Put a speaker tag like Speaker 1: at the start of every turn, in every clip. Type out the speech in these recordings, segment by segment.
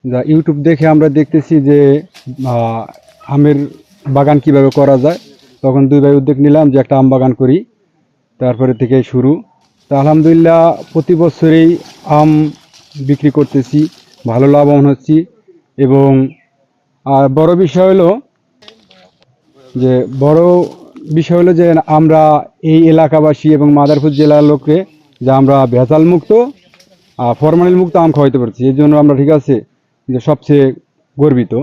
Speaker 1: যা ইউটিউব দেখে আমরা দেখতেছি যে আমের বাগান কিভাবে করা যায়। তখন দুই ভাই উদ্যোগ নিলাম যে একটা আম বাগান করি। তারপরে থেকে শুরু। তা আলহামদুলিল্লাহ প্রতি বছরেই আম বিক্রি করতেছি, ভালো লাভবান হচ্ছি। এবং বড় বিষয় হলো যে বড় বিষয় হলো যে আমরা এই এলাকাবাসী এবং মাদারীপুর জেলার লোককে যে আমরা ভেজাল মুক্ত ফরমালিন মুক্ত আম খাওয়াইতে পারছি, এই জন্য আমরা ঠিক আছে যে সবচেয়ে গর্বিত।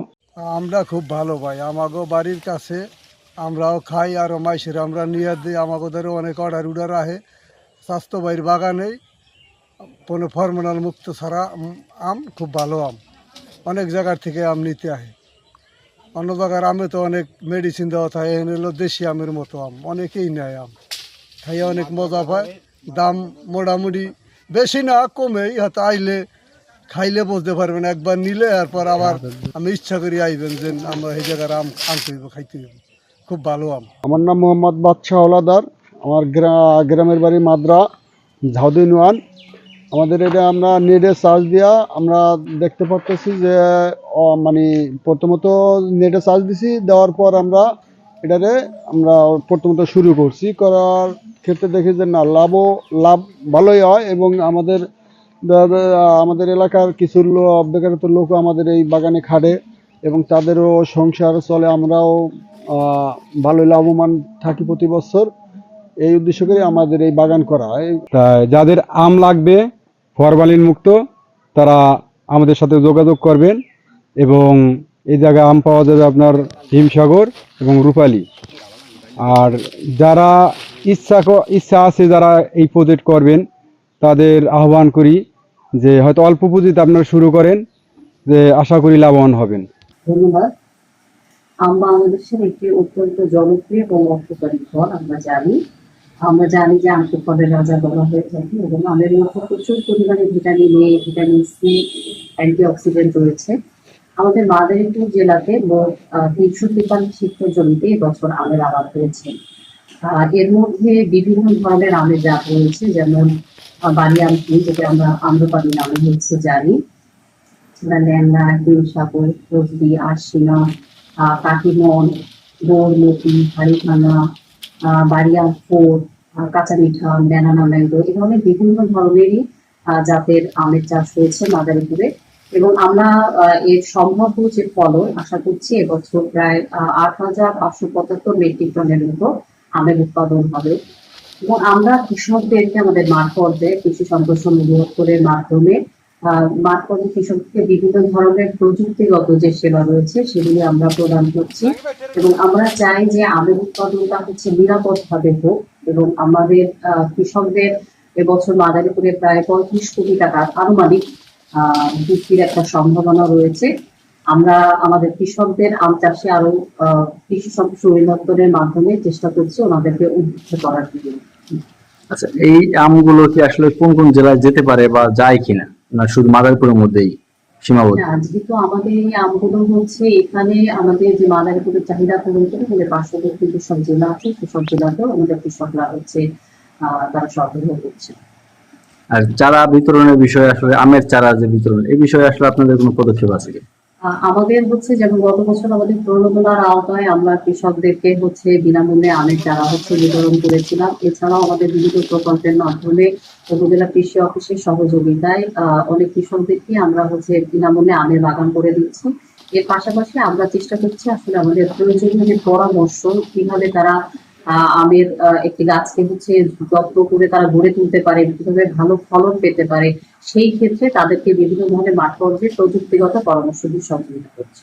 Speaker 2: আমরা খুব ভালো ভাই, আমাগো বাড়ির কাছে আমরাও খাই আর মাইসের আমরা নিয়ে দিই। আমাদেরও অনেক অর্ডার আহে স্বাস্থ্য ভাইয়ের বাগানেই কোনো ফরমাল মুক্ত ছাড়া আম খুব ভালো আম। অনেক জায়গার থেকে আম নিতে আহে। অন্য জায়গার আমে তো অনেক মেডিসিন দেওয়া থাকে, এখানে হলো দেশি আমের মতো আম, অনেকেই নেয় আম খাইয়ে অনেক মজা পায়। দাম মোটামুটি বেশি না, কমেই হয়তো আইলে খাইলে বুঝতে পারবেন, একবার নিলে এরপর আবার আমি ইচ্ছা করি আইবেন যে আমরা এই জায়গার আম আনতে হইব, খাইতে হইব। খুব ভালো আম।
Speaker 3: আমার নাম মোহাম্মদ বাদশাহ হলাদার। আমার গ্রামের বাড়ি মাদ্রা ঝাউদিনওয়ান। আমাদের এটা আমরা নেটে চার্জ দিয়া আমরা দেখতে পাচ্ছি যে মানে প্রথমত নেটে চার্জ দিছি, দেওয়ার পর আমরা এটারে আমরা প্রথমত শুরু করছি। করার ক্ষেত্রে দেখি যে না লাভ ভালোই হয় এবং আমাদের এলাকার কিছু বেকারত্ব লোকও আমাদের এই বাগানে খাটে এবং তাদেরও সংসার চলে। আমরাও ভালোই লাভবান থাকি প্রতি বছর। এই উদ্দেশ্য করে আমাদের এই বাগান করা হয়।
Speaker 1: তাই যাদের আম লাগবে ফরমালিন মুক্ত তারা আমাদের সাথে যোগাযোগ করবেন। এবং এই জায়গায় আম পাওয়া যাবে আপনার হিমসাগর এবং রূপালী। আর যারা ইচ্ছা আছে যারা এই প্রজেক্ট করবেন তাদের আহ্বান করি যে হয়তো অল্প পুঁজিতে আপনারা শুরু করেন, যে আশা করি লাভবান হবেন।
Speaker 4: ধন্যবাদ। আম বাংলাদেশের একটি অত্যন্ত জনপ্রিয় এবং অর্থকরী ফল। আমরা জানি যে আমকে ফলের রাজা বলা হয়ে থাকে এবং আমের মধ্যে প্রচুর পরিমাণে vitamin A, vitamin C, antioxidant রয়েছে। আমাদের মাদারীপুর জেলাতে মোট 343 হেক্টর জমিতে এবছর আমের আবাদ হয়েছে। এর মধ্যে বিভিন্ন ধরনের আমের জাত রয়েছে, যেমন বাড়ি আম, যেটা আমরা আম্রপালি নামে জানি, ল্যাংড়া, হিমসাগর, ফজলি, আরশিনা, কাটিমন, গৌরমতি, হাড়িভাঙা, বাড়িয়াম ফোর, কাঁচা মিঠা, ব্যানানা ম্যাঙ্গো, এই ধরনের বিভিন্ন ধরনেরই জাতের আমের চাষ হয়েছে মাদারীপুরে। এবং আমরা এর সম্ভাব্য যে ফলন আশা করছি এবছর প্রায় 8,575 মেট্রিক টনের মতো আমের উৎপাদন হবে। এবং আমরা কৃষকদেরকে আমাদের মাঠ পর্যায়ে কৃষি সম্প্রসারণ অধিদপ্তরের মাধ্যমে মাঠ পর্যায়ে কৃষককে বিভিন্ন ধরনের প্রযুক্তিগত যে সেবা রয়েছে সেগুলি আমরা প্রদান করছি। এবং আমরা চাই যে আমের উৎপাদনটা নিরাপদ ভাবে হোক। এবং আমাদের কৃষকদের এবছর মাদারীপুরে প্রায় 35 কোটি টাকার আনুমানিক বিক্রির একটা সম্ভাবনা রয়েছে। আমরা আমাদের কৃষকদের আম চাষে আরো কৃষি সম্প্রসারণ অধিদপ্তরের মাধ্যমে চেষ্টা করছি ওনাদেরকে উদ্বুদ্ধ করার জন্য।
Speaker 5: আচ্ছা, এই আমগুলো কি আসলে কোন কোন জেলায় যেতে পারে বা যায় কিনা, না শুধু মাদারীপুরের মধ্যেই সীমাবদ্ধ?
Speaker 4: যেহেতু আমাদের এই আমগুলো এখানে আমাদের যে মাদারীপুরের চাহিদা পূরণ করে আমাদের পার্শ্ববর্তী যেসব জেলা আছে সেসব জেলাতেও আমাদের কৃষকরা তারা সরবরাহ করছে।
Speaker 5: আর চারা বিতরণের বিষয়ে আসলে আমের চারা যে বিতরণ, এই বিষয়ে আসলে আপনাদের কোনো পদক্ষেপ আছে কি?
Speaker 4: আমাদের যেমন গত বছর আমাদের প্রণোদনার আওতায় আমরা কৃষকদেরকে বিনামূল্যে আমের চারা বিতরণ করেছিলাম। এছাড়াও আমাদের বিভিন্ন প্রকল্পের মাধ্যমে উপজেলা কৃষি অফিসের সহযোগিতায় অনেক কৃষকদেরকে আমরা বিনামূল্যে আমের বাগান করে দিচ্ছি। এর পাশাপাশি আমরা চেষ্টা করছি আসলে আমাদের প্রয়োজনীয় যে পরামর্শ কিভাবে তারা আমের একটি গাছকে যত্ন করে তারা গড়ে তুলতে পারে, কিভাবে ভালো ফলন পেতে পারে, সেই ক্ষেত্রে তাদেরকে বিভিন্ন ধরনের মাঠ পর্যায়ে প্রযুক্তিগত পরামর্শ দিয়ে সহযোগিতা করছে।